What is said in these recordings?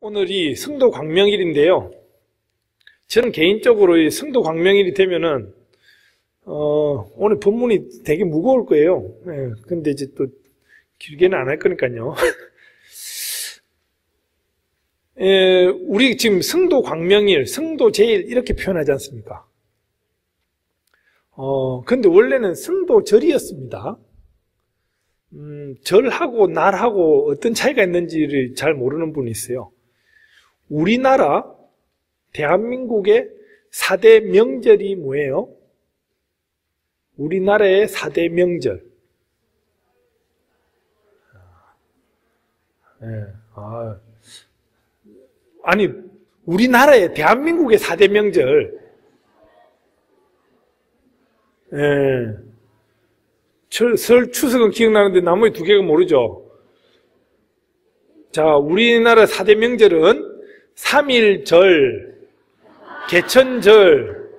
오늘이 승도 광명일인데요. 저는 개인적으로 이 승도 광명일이 되면은 오늘 본문이 되게 무거울 거예요. 근데 이제 또 길게는 안 할 거니까요. 우리 지금 승도 광명일, 승도 제일 이렇게 표현하지 않습니까? 근데 원래는 승도절이었습니다. 절하고 날하고 어떤 차이가 있는지를 잘 모르는 분이 있어요. 우리나라 대한민국의 4대 명절이 뭐예요? 우리나라의 4대 명절. 아니, 우리나라의 대한민국의 4대 명절. 설, 추석은 기억나는데 나머지 두 개가 모르죠. 자, 우리나라 4대 명절은 3.1절, 개천절,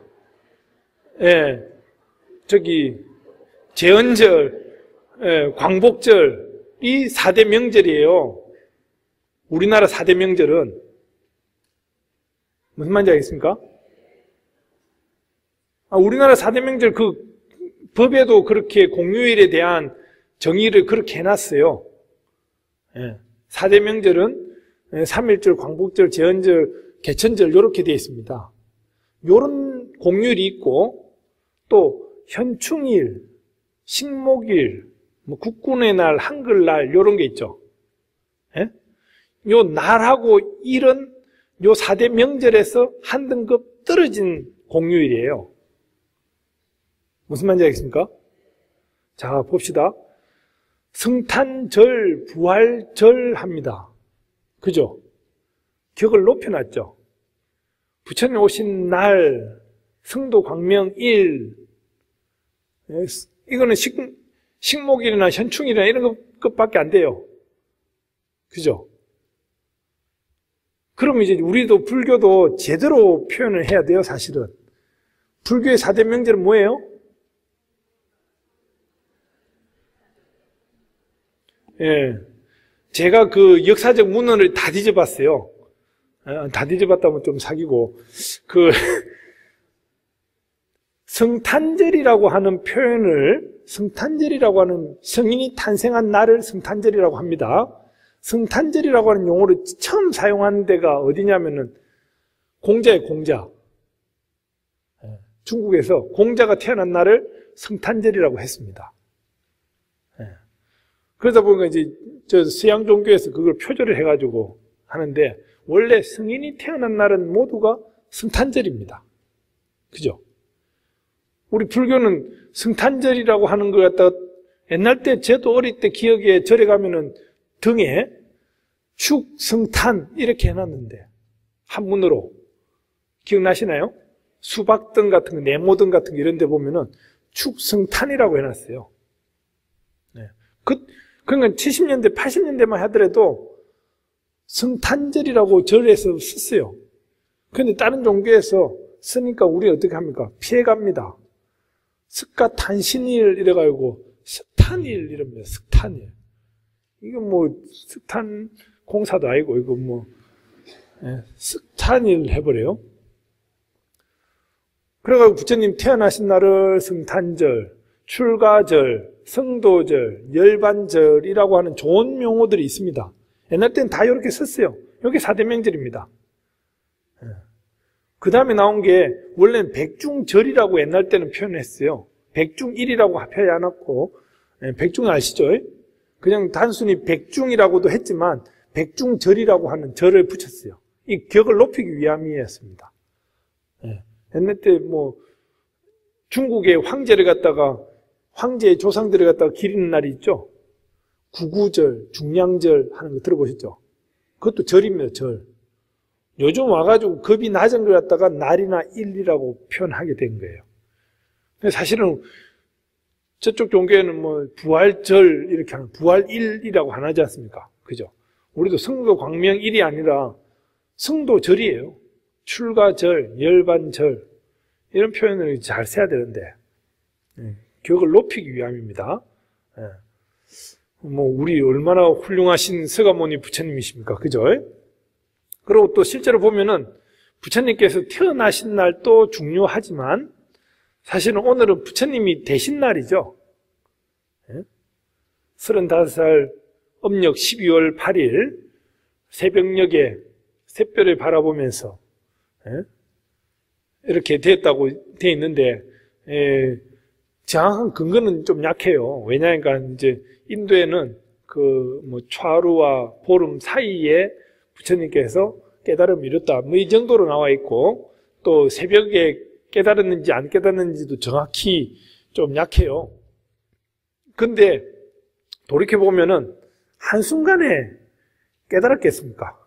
제헌절, 광복절, 이 4대 명절이에요. 우리나라 4대 명절은 무슨 말인지 알겠습니까? 우리나라 4대 명절 그 법에도 그렇게 공휴일에 대한 정의를 그렇게 해놨어요. 4대 명절은 3.1절, 광복절, 제헌절, 개천절 이렇게 되어 있습니다. 이런 공휴일이 있고 또 현충일, 식목일, 국군의 날, 한글날 이런 게 있죠. 요 날하고 일은 요 4대 명절에서 한 등급 떨어진 공휴일이에요. 무슨 말인지 알겠습니까? 자, 봅시다. 성탄절, 부활절 합니다. 그죠? 격을 높여놨죠. 부처님 오신 날, 승도 광명일, 이거는 식목일이나 현충일이나 이런 것밖에 안 돼요. 그죠? 그럼 이제 우리도 불교도 제대로 표현을 해야 돼요, 사실은. 불교의 4대 명절은 뭐예요? 제가 그 역사적 문헌을 다 뒤져봤어요. 다 뒤져봤다면 좀 사기고. 성탄절이라고 하는 표현을, 성탄절이라고 하는 성인이 탄생한 날을 성탄절이라고 합니다. 성탄절이라고 하는 용어를 처음 사용한 데가 어디냐면은 공자예요, 공자. 중국에서 공자가 태어난 날을 성탄절이라고 했습니다. 그러다 보니까 이제 저 서양 종교에서 그걸 표절을 해가지고 하는데 원래 성인이 태어난 날은 모두가 성탄절입니다. 그죠? 우리 불교는 성탄절이라고 하는 걸 갖다가 옛날 때 저도 어릴 때 기억에 절에 가면은 등에 축성탄 이렇게 해놨는데 한문으로 기억나시나요? 수박등 같은 거, 네모등 같은 거 이런 데 보면은 축성탄이라고 해놨어요. 그러니까 70년대, 80년대만 하더라도 성탄절이라고 절에서 썼어요. 그런데 다른 종교에서 쓰니까 우리 어떻게 합니까? 피해갑니다. 석가탄신일 이래가지고 석탄일 이럽니다. 석탄일. 이건 뭐 석탄 공사도 아니고 이거 뭐 석탄일 해버려요. 그래가지고 부처님 태어나신 날을 성탄절, 출가절, 성도절, 열반절이라고 하는 좋은 용어들이 있습니다. 옛날 때는 다 이렇게 썼어요. 이게 4대 명절입니다. 그 다음에 나온 게 원래는 백중절이라고 옛날 때는 표현했어요. 백중일이라고 표현하지 않았고, 백중 아시죠? 그냥 단순히 백중이라고도 했지만 백중절이라고 하는 절을 붙였어요. 이 격을 높이기 위함이었습니다. 옛날 때 뭐 중국의 황제를 갖다가 황제의 조상들을 갖다가 기리는 날이 있죠. 구구절, 중량절 하는 거 들어보셨죠? 그것도 절입니다, 절. 요즘 와가지고 급이 낮은 걸 갖다가 날이나 일이라고 표현하게 된 거예요. 근데 사실은 저쪽 종교에는 뭐 부활절 이렇게 하는 부활일이라고 안 하지 않습니까? 그죠? 우리도 성도 광명일이 아니라 성도절이에요. 출가절, 열반절 이런 표현을 잘 써야 되는데 격을 높이기 위함입니다. 뭐 우리 얼마나 훌륭하신 서가모니 부처님이십니까? 그죠? 그리고 또 실제로 보면은 부처님께서 태어나신 날도 중요하지만 사실은 오늘은 부처님이 되신 날이죠. 35살 음력 12월 8일 새벽녘에 샛별을 바라보면서 이렇게 됐다고 되어 있는데 정확한 근거는 좀 약해요. 왜냐하면 이제 인도에는 그 뭐 차루와 보름 사이에 부처님께서 깨달음을 이뤘다. 뭐 이 정도로 나와 있고 또 새벽에 깨달았는지 안 깨달았는지도 정확히 좀 약해요. 근데 돌이켜보면은 한순간에 깨달았겠습니까?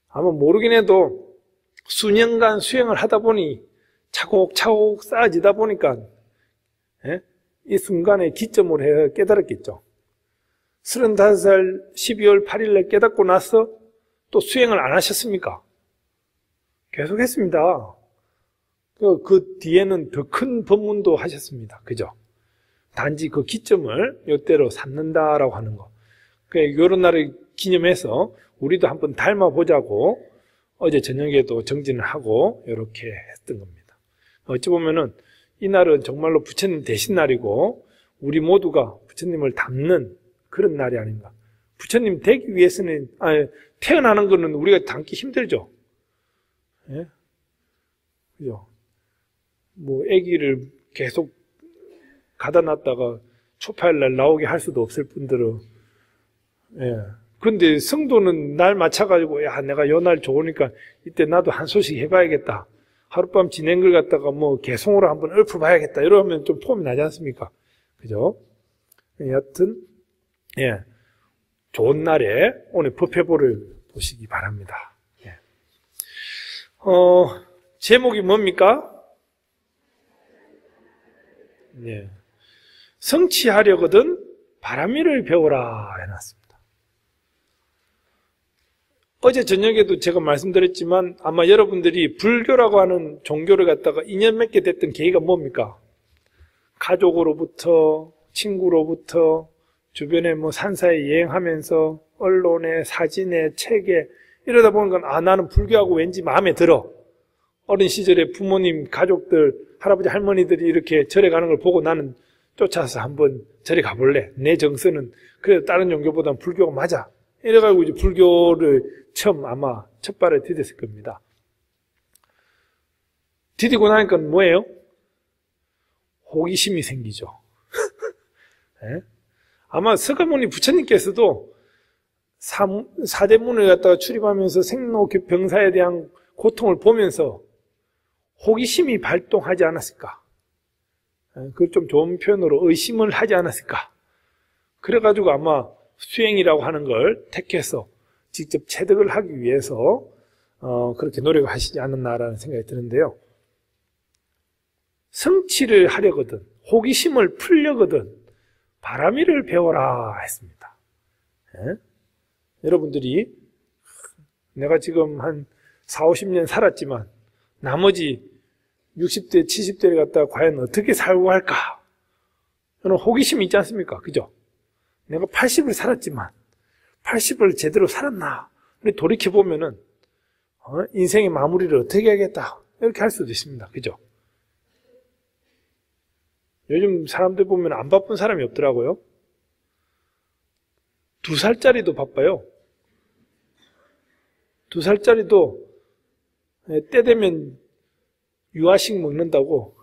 아마 모르긴 해도 수년간 수행을 하다 보니 차곡차곡 쌓아지다 보니까 이 순간에 기점으로 해서 깨달았겠죠. 35살 12월 8일에 깨닫고 나서 또 수행을 안 하셨습니까? 계속 했습니다. 그 뒤에는 더 큰 법문도 하셨습니다. 그죠? 단지 그 기점을 이때로 삼는다라고 하는 거. 이런 날을 기념해서 우리도 한번 닮아보자고 어제 저녁에도 정진을 하고 이렇게 했던 겁니다. 어찌 보면은 이 날은 정말로 부처님 되신 날이고 우리 모두가 부처님을 닮는 그런 날이 아닌가. 부처님 되기 위해서는 태어나는 거는 우리가 담기 힘들죠. 예? 그죠? 뭐 아기를 계속 가다 놨다가 초파일날 나오게 할 수도 없을 뿐더러 그런데 성도는 날 맞춰가지고 야 내가 요 날 좋으니까 이때 나도 한 소식 해봐야겠다. 하룻밤 지낸 걸 갖다가 뭐 개송으로 한번 읊어봐야겠다. 이러면 좀 폼이 나지 않습니까? 그죠? 여하튼 좋은 날에 오늘 법회보를 보시기 바랍니다. 제목이 뭡니까? 성취하려거든 바람일을 배우라 해놨습니다. 어제 저녁에도 제가 말씀드렸지만 아마 여러분들이 불교라고 하는 종교를 갖다가 인연 맺게 됐던 계기가 뭡니까? 가족으로부터 친구로부터 주변에 뭐 산사에 여행하면서 언론에 사진에 책에 이러다 보니까 나는 불교하고 왠지 마음에 들어. 어린 시절에 부모님 가족들 할아버지 할머니들이 이렇게 절에 가는 걸 보고 나는 쫓아서 한번 절에 가볼래. 내 정서는 그래도 다른 종교보다는 불교가 맞아. 이래가지고 이제 불교를 처음 아마 첫 발을 디뎠을 겁니다. 디디고 나니까 뭐예요? 호기심이 생기죠. 아마 서가모니 부처님께서도 사대문을 갖다가 출입하면서 생로병사에 대한 고통을 보면서 호기심이 발동하지 않았을까? 그걸 좀 좋은 표현으로 의심을 하지 않았을까? 그래가지고 아마 수행이라고 하는 걸 택해서 직접 체득을 하기 위해서 그렇게 노력을 하시지 않았나라는 생각이 드는데요. 성취를 하려거든, 호기심을 풀려거든 바람일을 배워라 했습니다. 여러분들이 내가 지금 한 40, 50년 살았지만 나머지 60대, 70대를 갖다가 과연 어떻게 살고 할까? 저는 호기심이 있지 않습니까? 그죠? 내가 80을 살았지만 80을 제대로 살았나? 돌이켜보면은 인생의 마무리를 어떻게 하겠다? 이렇게 할 수도 있습니다. 그죠? 요즘 사람들 보면 안 바쁜 사람이 없더라고요. 2살짜리도 바빠요. 2살짜리도 때 되면 유아식 먹는다고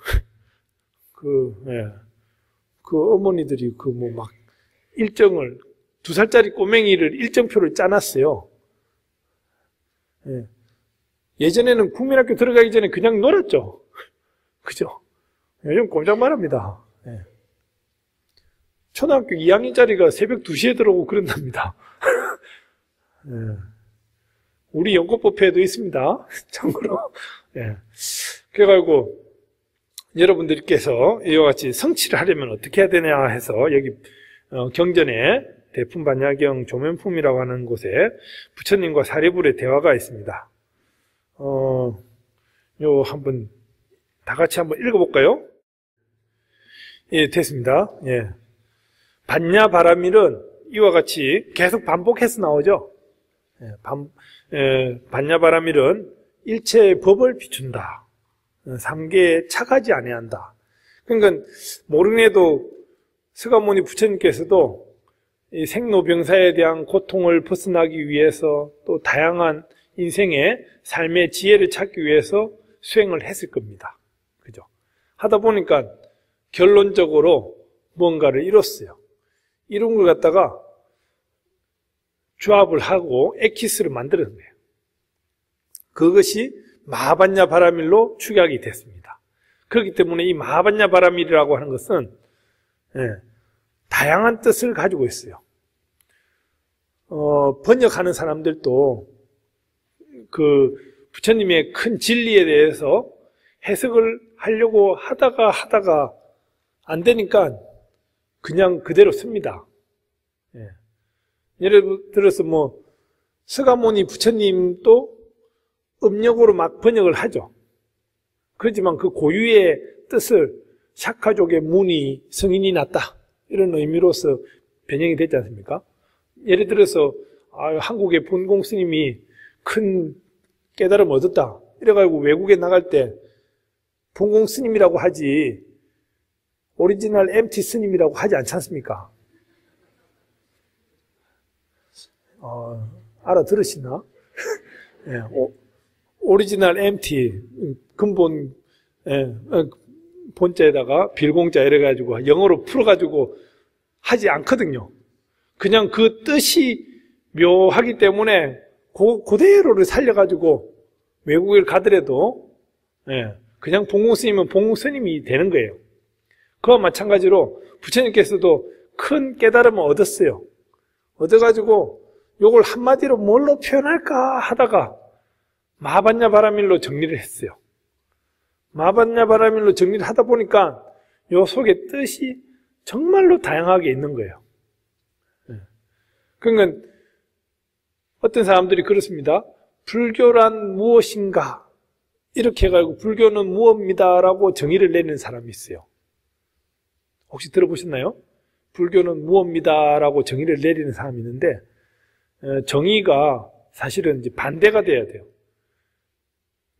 그 어머니들이 막 일정을 2살짜리 꼬맹이를 일정표를 짜놨어요. 예전에는 국민학교 들어가기 전에 그냥 놀았죠. 그죠? 요즘 꼼짝 말합니다. 초등학교 2학년짜리가 새벽 2시에 들어오고 그런답니다. 우리 연꽃법회에도 있습니다. 참고로. 그래가지고 여러분들께서 이와 같이 성취를 하려면 어떻게 해야 되냐 해서 여기 경전에 대품반야경 조면품이라고 하는 곳에 부처님과 사리불의 대화가 있습니다. 요 한번 다 같이 한번 읽어볼까요? 예, 됐습니다. 반야바라밀은 이와 같이 계속 반복해서 나오죠. 반야바라밀은 일체의 법을 비춘다. 삼계에 착하지 아니한다. 그러니까 모르네도 서가모니 부처님께서도 이 생로병사에 대한 고통을 벗어나기 위해서 또 다양한 인생의 삶의 지혜를 찾기 위해서 수행을 했을 겁니다. 그죠? 하다 보니까 결론적으로 뭔가를 이뤘어요. 이룬 걸 갖다가 조합을 하고 엑기스를 만들어낸 거예요. 그것이 마하반야 바라밀로 축약이 됐습니다. 그렇기 때문에 이 마하반야 바라밀이라고 하는 것은 다양한 뜻을 가지고 있어요. 번역하는 사람들도 그 부처님의 큰 진리에 대해서 해석을 하려고 하다가 안 되니까 그냥 그대로 씁니다. 예를 들어서 서가모니 부처님도 음력으로 막 번역을 하죠. 그렇지만 그 고유의 뜻을 샤카족의 문이 성인이 났다 이런 의미로서 변형이 됐지 않습니까? 예를 들어서 한국의 본공 스님이 큰 깨달음을 얻었다 이래가지고 외국에 나갈 때 본공 스님이라고 하지 오리지널 MT 스님이라고 하지 않지 않습니까? 알아들으시나? 예, 오리지널 MT 근본 본자에다가 빌공자 이래가지고 영어로 풀어가지고 하지 않거든요. 그냥 그 뜻이 묘하기 때문에 그대로를 살려가지고 외국에 가더라도 그냥 본공스님은 본공스님이 되는 거예요. 그와 마찬가지로 부처님께서도 큰 깨달음을 얻었어요. 얻어가지고 요걸 한마디로 뭘로 표현할까 하다가 마하반야 바라밀로 정리를 했어요. 마하반야 바라밀로 정리를 하다 보니까 요 속에 뜻이 정말로 다양하게 있는 거예요. 그러니까 어떤 사람들이 그렇습니다. 불교란 무엇인가? 이렇게 해가지고 불교는 무엇입니다라고 정의를 내리는 사람이 있어요. 혹시 들어보셨나요? 불교는 무엇입니다라고 정의를 내리는 사람이 있는데 정의가 사실은 이제 반대가 돼야 돼요.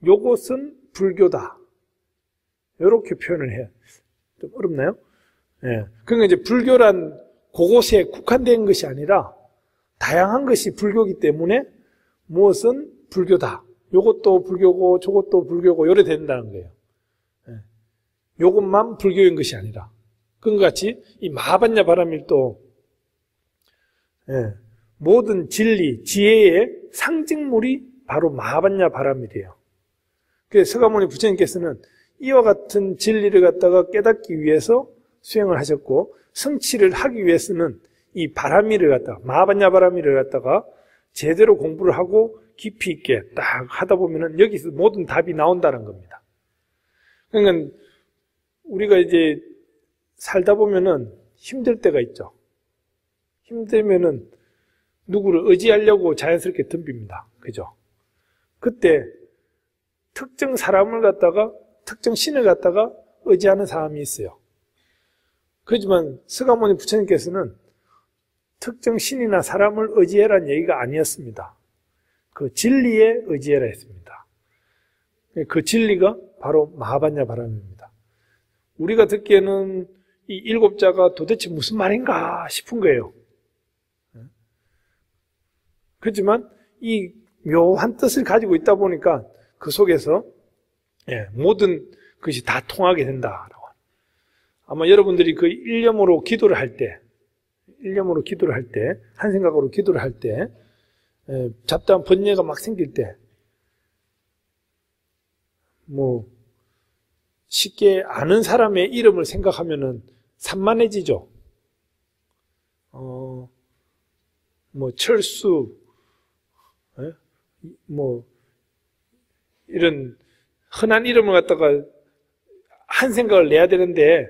요것은 불교다. 이렇게 표현을 해요. 좀 어렵나요? 그러니까 이제 불교란 그곳에 국한된 것이 아니라 다양한 것이 불교이기 때문에 무엇은 불교다. 요것도 불교고 저것도 불교고 요래 된다는 거예요. 요것만 불교인 것이 아니라 그와 같이 이 마하반야 바라밀도 모든 진리, 지혜의 상징물이 바로 마하반야 바라밀이에요. 그래서 서가모니 부처님께서는 이와 같은 진리를 갖다가 깨닫기 위해서 수행을 하셨고 성취를 하기 위해서는 이 바라밀을 갖다가 마하반야 바라밀을 갖다가 제대로 공부를 하고 깊이 있게 딱 하다 보면은 여기서 모든 답이 나온다는 겁니다. 그러니까 우리가 이제 살다 보면은 힘들 때가 있죠. 힘들면은 누구를 의지하려고 자연스럽게 덤빕니다. 그죠? 그때 특정 사람을 갖다가 특정 신을 갖다가 의지하는 사람이 있어요. 그렇지만 서가모니 부처님께서는 특정 신이나 사람을 의지해라는 얘기가 아니었습니다. 그 진리에 의지해라 했습니다. 그 진리가 바로 마하반야 바라밀입니다. 우리가 듣기에는 이 일곱 자가 도대체 무슨 말인가 싶은 거예요. 그렇지만 이 묘한 뜻을 가지고 있다 보니까 그 속에서 모든 것이 다 통하게 된다라고. 아마 여러분들이 그 일념으로 기도를 할 때, 한 생각으로 기도를 할 때, 잡다한 번뇌가 막 생길 때, 쉽게 아는 사람의 이름을 생각하면은 산만해지죠. 철수, 이런 흔한 이름을 갖다가 한 생각을 내야 되는데,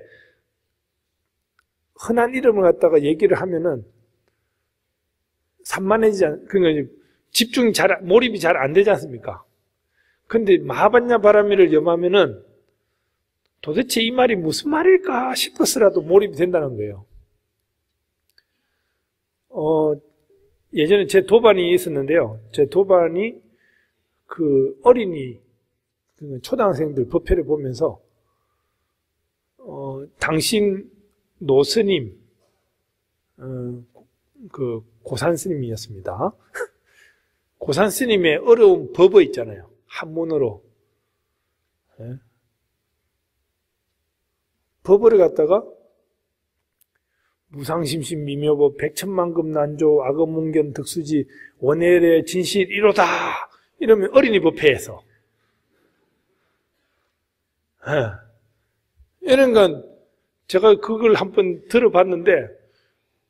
흔한 이름을 갖다가 얘기를 하면은 산만해지지 그러니까 집중이 몰입이 잘 안 되지 않습니까? 근데 마하반야 바라밀을 염하면은 도대체 이 말이 무슨 말일까 싶어서라도 몰입이 된다는 거예요. 예전에 제 도반이 있었는데요. 제 도반이 그 어린이 초등학생들 법회를 보면서 당신 노스님 그 고산 스님이었습니다. 고산 스님의 어려운 법어 있잖아요. 한문으로. 예? 법어를 갖다가 무상심심 미묘법 백천만금 난조 악어문견 득수지 원해의 진실 이로다 이러면 어린이 법회에서 이런 건 제가 그걸 한번 들어봤는데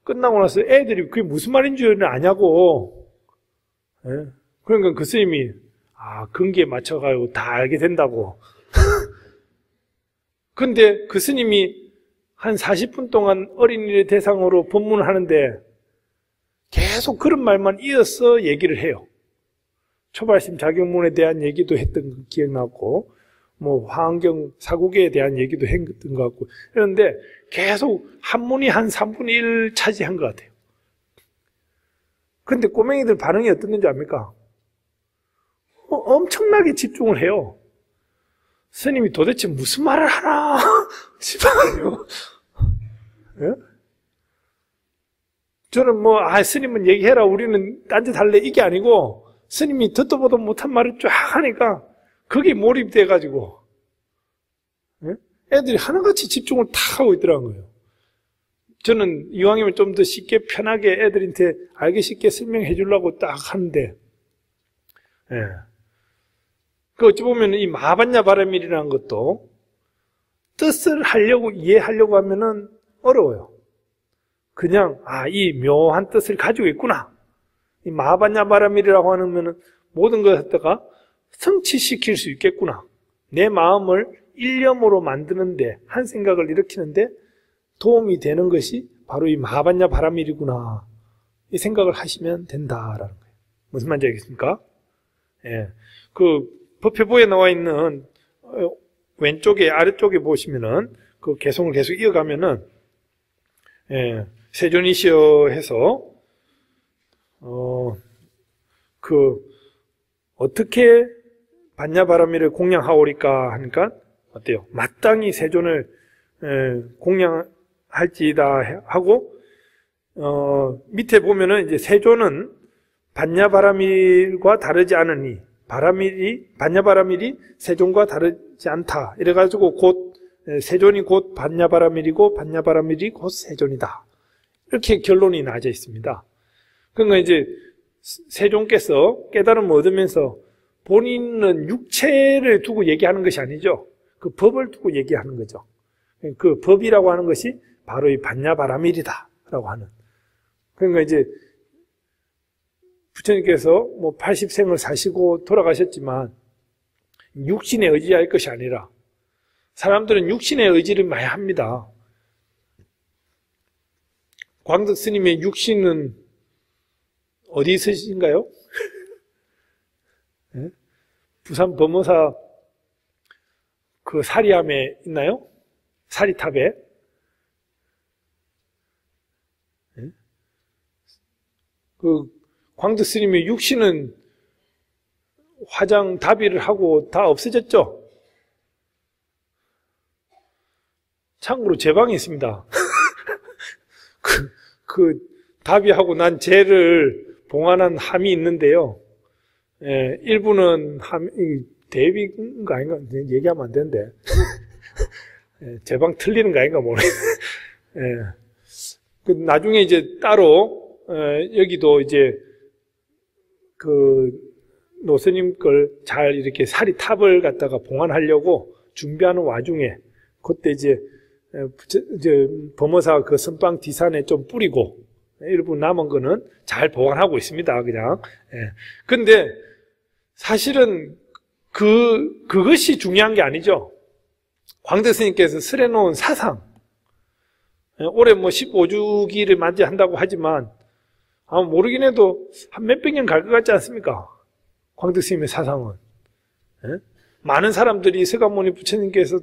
끝나고 나서 애들이 그게 무슨 말인 줄 아냐고. 그러니까 그 스님이 근기에 맞춰가지고 다 알게 된다고. 근데 그 스님이 한 40분 동안 어린이를 대상으로 법문을 하는데 계속 그런 말만 이어서 얘기를 해요. 초발심 자격문에 대한 얘기도 했던 거 기억나고 화환경 사국에 대한 얘기도 했던 것 같고 그런데 계속 한문이 한 3분의 1 차지한 것 같아요. 근데 꼬맹이들 반응이 어땠는지 압니까? 엄청나게 집중을 해요. 스님이 도대체 무슨 말을 하나 싶어가지고 예? 저는 스님은 얘기해라 우리는 딴짓 할래 이게 아니고 스님이 듣도 보도 못한 말을 쫙 하니까 거기에 몰입돼가지고 애들이 하나같이 집중을 탁 하고 있더라는 거예요. 저는 이왕이면 좀 더 쉽게 편하게 애들한테 알기 쉽게 설명해 주려고 딱 하는데 어찌 보면 이 마하반야 바라밀이라는 것도 뜻을 하려고 이해하려고 하면은 어려워요. 그냥 이 묘한 뜻을 가지고 있구나. 이 마하반야 바라밀이라고 하면은 모든 것을 갖다가 성취시킬 수 있겠구나. 내 마음을 일념으로 만드는데 한 생각을 일으키는데 도움이 되는 것이 바로 이 마하반야 바라밀이구나. 이 생각을 하시면 된다라는 거예요. 무슨 말인지 알겠습니까? 그 법회부에 나와 있는 왼쪽에 아래쪽에 보시면은 그 개성을 계속 이어가면은 세존이시여 해서 어떻게 반야바라밀을 공양하오리까 하니까 어때요? 마땅히 세존을 공양할지다 하고 밑에 보면은 이제 세존은 반야바라밀과 다르지 않으니 반야바라밀이 세존과 다르지 않다. 이래가지고 세존이 곧 반야바라밀이고 반야바라밀이 곧 세존이다. 이렇게 결론이 나져 있습니다. 그러니까 이제 세존께서 깨달음을 얻으면서 본인은 육체를 두고 얘기하는 것이 아니죠. 그 법을 두고 얘기하는 거죠. 그 법이라고 하는 것이 바로 이 반야바라밀이다 라고 하는. 그러니까 이제 부처님께서 80생을 사시고 돌아가셨지만 육신에 의지할 것이 아니라 사람들은 육신에 의지를 많이 합니다. 광덕 스님의 육신은 어디 있으신가요? 네? 부산 범어사 그 사리암에 있나요? 사리탑에? 네? 그 광덕 스님의 육신은 화장 다비를 하고 다 없어졌죠? 참고로 제 방에 있습니다. 그 다비하고 난 재를 봉안한 함이 있는데요. 일부는 대비인 거 아닌가? 얘기하면 안 되는데. 제 방 틀리는 거 아닌가 모르겠어요. 나중에 이제 따로, 여기도 이제 그 노스님 걸 잘 이렇게 사리탑을 갖다가 봉안하려고 준비하는 와중에 그때 이제 범어사 그 선방 뒤산에 좀 뿌리고 일부 남은 거는 잘 보관하고 있습니다. 그냥. 근데 사실은 그것이 중요한 게 아니죠. 광덕 스님께서 설해놓은 사상. 올해 15주기를 맞이한다고 하지만 모르긴 해도 한 몇백 년 갈 것 같지 않습니까? 광덕 스님의 사상은. 많은 사람들이 서가모니 부처님께서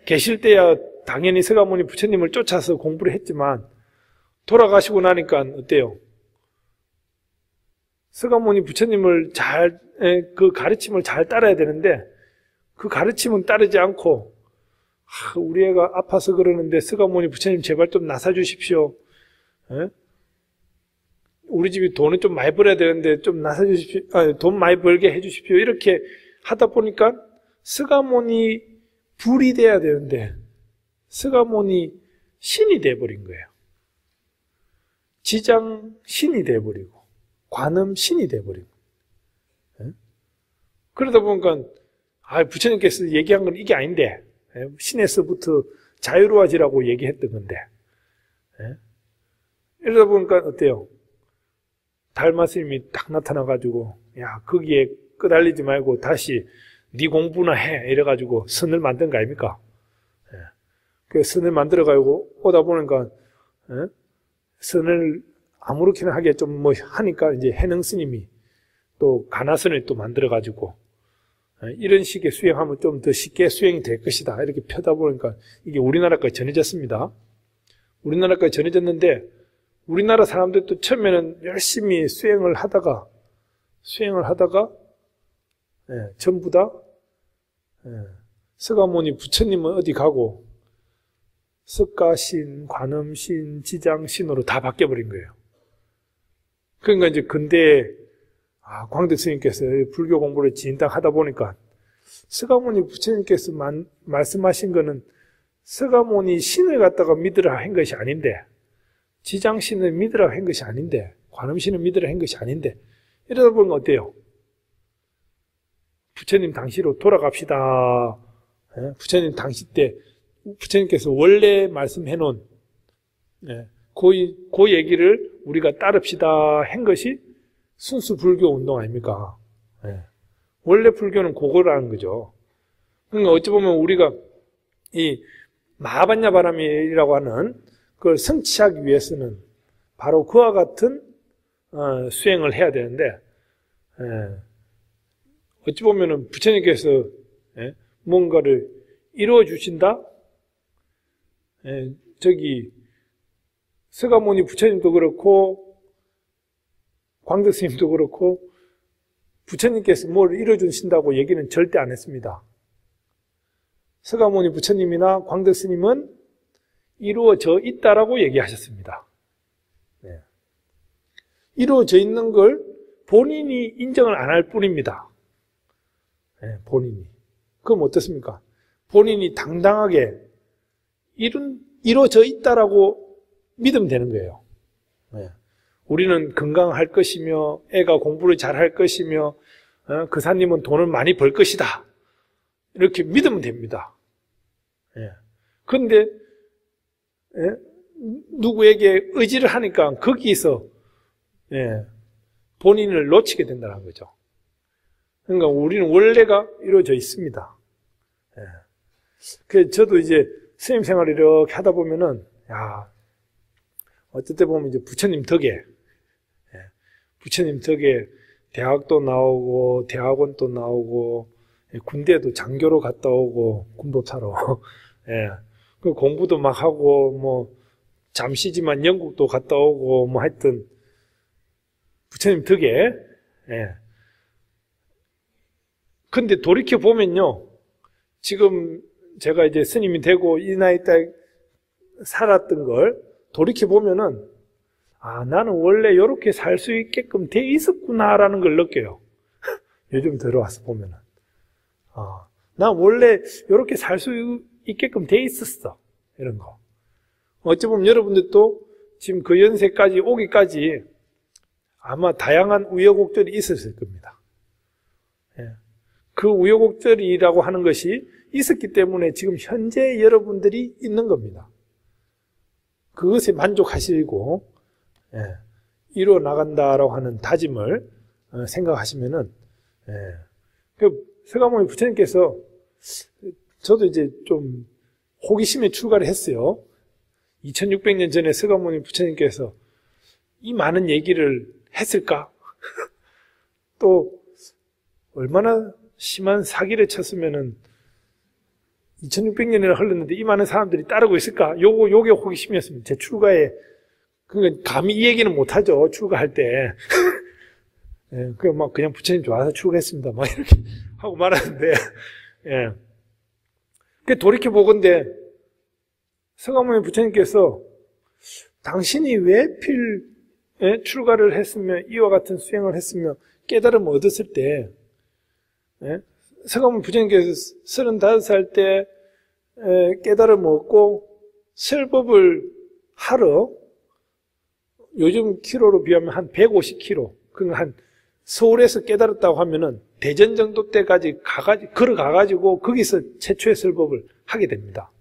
계실 때야 당연히 서가모니 부처님을 쫓아서 공부를 했지만 돌아가시고 나니까 어때요? 서가모니 부처님을 그 가르침을 잘 따라야 되는데, 그 가르침은 따르지 않고, 우리 애가 아파서 그러는데 서가모니 부처님 제발 좀 나사 주십시오. 우리 집이 돈을 좀 많이 벌어야 되는데 좀 나사 주십시오. 돈 많이 벌게 해 주십시오. 이렇게 하다 보니까 서가모니 불이 돼야 되는데 서가모니 신이 돼버린 거예요. 지장 신이 돼버리고 관음 신이 돼버리고. 그러다 보니까 부처님께서 얘기한 건 이게 아닌데 신에서부터 자유로워지라고 얘기했던 건데 이러다 보니까 어때요? 달마스님이 딱 나타나가지고 야 거기에 끄달리지 말고 다시 네 공부나 해 이래가지고 선을 만든 거 아닙니까? 그 선을 만들어가지고 오다 보니까 선을 아무렇게나 하게 좀 뭐 하니까 이제 해능 스님이 또 가나선을 또 만들어가지고 이런 식의 수행하면 좀 더 쉽게 수행이 될 것이다 이렇게 펴다 보니까 이게 우리나라까지 전해졌습니다. 우리나라까지 전해졌는데 우리나라 사람들도 처음에는 열심히 수행을 하다가 전부 다 서가모니 부처님은 어디 가고 석가신, 관음신, 지장신으로 다 바뀌어버린 거예요. 그러니까 이제 근대에 광대 스님께서 불교 공부를 진당 하다 보니까 서가모니 부처님께서 말씀하신 거는 서가모니 신을 갖다가 믿으라 한 것이 아닌데 지장신을 믿으라 한 것이 아닌데 관음신을 믿으라 한 것이 아닌데 이러다 보면 어때요? 부처님 당시로 돌아갑시다. 부처님 당시 때 부처님께서 원래 말씀해 놓은 그 얘기를 우리가 따릅시다 한 것이 순수 불교 운동 아닙니까? 원래 불교는 그거라는 거죠. 그러니까 어찌 보면 우리가 이 마하반야바람이라고 하는 그걸 성취하기 위해서는 바로 그와 같은 수행을 해야 되는데 어찌 보면은 부처님께서 뭔가를 이루어 주신다? 저기 서가모니 부처님도 그렇고 광덕스님도 그렇고 부처님께서 뭘 이루어 주신다고 얘기는 절대 안 했습니다. 서가모니 부처님이나 광덕스님은 이루어져 있다라고 얘기하셨습니다. 이루어져 있는 걸 본인이 인정을 안 할 뿐입니다. 본인이. 그럼 어떻습니까? 본인이 당당하게 이루어져 있다라고 믿으면 되는 거예요. 우리는 건강할 것이며 애가 공부를 잘할 것이며 그사님은 돈을 많이 벌 것이다. 이렇게 믿으면 됩니다. 그런데 누구에게 의지를 하니까 거기서 본인을 놓치게 된다는 거죠. 그러니까 우리는 원래가 이루어져 있습니다. 그래서 저도 이제 스님 생활을 이렇게 하다 보면은 어떨 때 보면 이제 부처님 덕에 대학도 나오고 대학원도 나오고 군대도 장교로 갔다 오고 군복사로 그 공부도 막 하고 뭐 잠시지만 영국도 갔다 오고 뭐 하여튼 부처님 덕에 근데 돌이켜 보면요 지금 제가 이제 스님이 되고 이 나이 때 살았던 걸 돌이켜 보면은 나는 원래 이렇게 살 수 있게끔 돼 있었구나라는 걸 느껴요. 요즘 들어와서 보면은 난 원래 이렇게 살 수 있게끔 돼 있었어. 이런 거. 어찌 보면 여러분들도 지금 그 연세까지 오기까지 아마 다양한 우여곡절이 있었을 겁니다. 그 우여곡절이라고 하는 것이 있었기 때문에 지금 현재 여러분들이 있는 겁니다. 그것에 만족하시고 이루어 나간다라고 하는 다짐을 생각하시면은 서가모니 부처님께서 저도 이제 좀 호기심에 출가를 했어요. 2600년 전에 서가모니 부처님께서 이 많은 얘기를 했을까? 또 얼마나 심한 사기를 쳤으면은 2600년이나 흘렀는데 이 많은 사람들이 따르고 있을까? 요게 호기심이었습니다. 제 출가에. 그러니까 감히 이 얘기는 못하죠. 출가할 때. 예, 그냥 부처님 좋아서 출가했습니다. 막 이렇게 하고 말하는데, 예. 돌이켜보건대, 서가모니 부처님께서 당신이 왜 출가를 했으며, 이와 같은 수행을 했으며, 깨달음을 얻었을 때, 예? 서가모니 부처님께서 35살 때 깨달음을 얻고, 설법을 하러, 요즘 키로로 비하면 한 150km, 그러니까 한 서울에서 깨달았다고 하면은 대전 정도 때까지 걸어가가지고 거기서 최초의 설법을 하게 됩니다.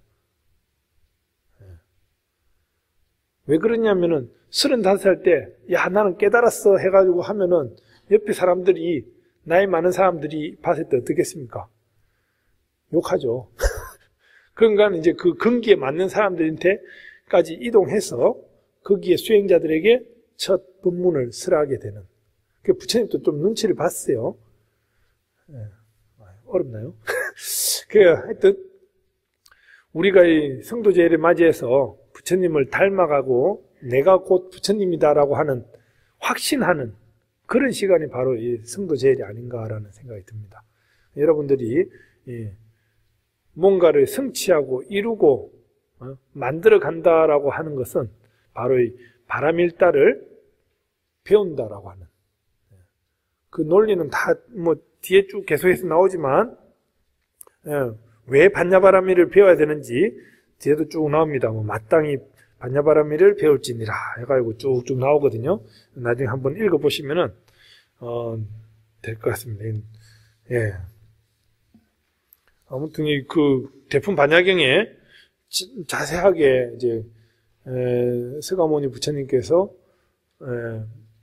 왜 그러냐면은 35살 때, 야, 나는 깨달았어 해가지고 하면은 옆에 사람들이, 나이 많은 사람들이 봤을 때 어떻겠습니까? 욕하죠. 그러니까 이제 그 근기에 맞는 사람들한테까지 이동해서 거기에 수행자들에게 첫 법문을 설하게 되는. 부처님도 좀 눈치를 봤어요. 어렵나요? 하여튼 우리가 이 성도제를 맞이해서 부처님을 닮아가고 내가 곧 부처님이다라고 하는 확신하는 그런 시간이 바로 이 성도제일이 아닌가라는 생각이 듭니다. 여러분들이 뭔가를 성취하고 이루고 만들어 간다라고 하는 것은 바로 이 바람일다를 배운다라고 하는 그 논리는 다 뒤에 쭉 계속해서 나오지만 왜 반야바라미를 배워야 되는지 뒤에도 쭉 나옵니다. 마땅히 반야바라미를 배울지니라 해가지고 쭉쭉 나오거든요. 나중에 한번 읽어보시면은 될 것 같습니다. 예. 아무튼 그 대품 반야경에 자세하게 이제 서가모니 부처님께서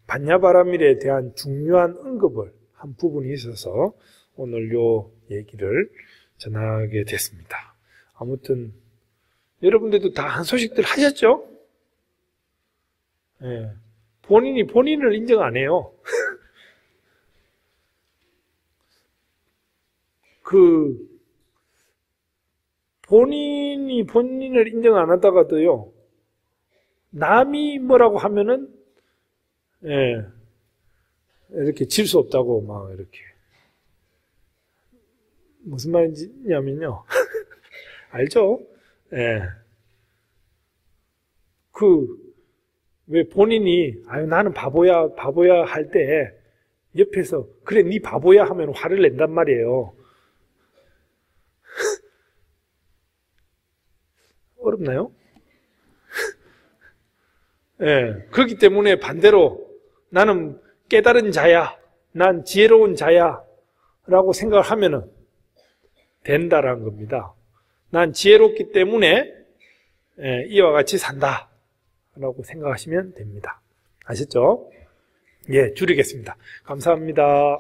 반야바라밀에 대한 중요한 언급을 한 부분이 있어서 오늘 요 얘기를 전하게 됐습니다. 아무튼 여러분들도 다 한 소식들 하셨죠? 예. 본인이 본인을 인정 안 해요. 본인이 본인을 인정 안 하다가도요, 남이 뭐라고 하면은, 예, 이렇게 질 수 없다고 막 이렇게. 무슨 말인지냐면요. 알죠? 예. 왜 본인이, 아유, 나는 바보야 할 때, 옆에서, 그래, 니 바보야 하면 화를 낸단 말이에요. 어렵나요? 예. 그렇기 때문에 반대로, 나는 깨달은 자야, 난 지혜로운 자야, 라고 생각을 하면은 된다라는 겁니다. 난 지혜롭기 때문에 이와 같이 산다 라고 생각하시면 됩니다. 아셨죠? 예, 줄이겠습니다. 감사합니다.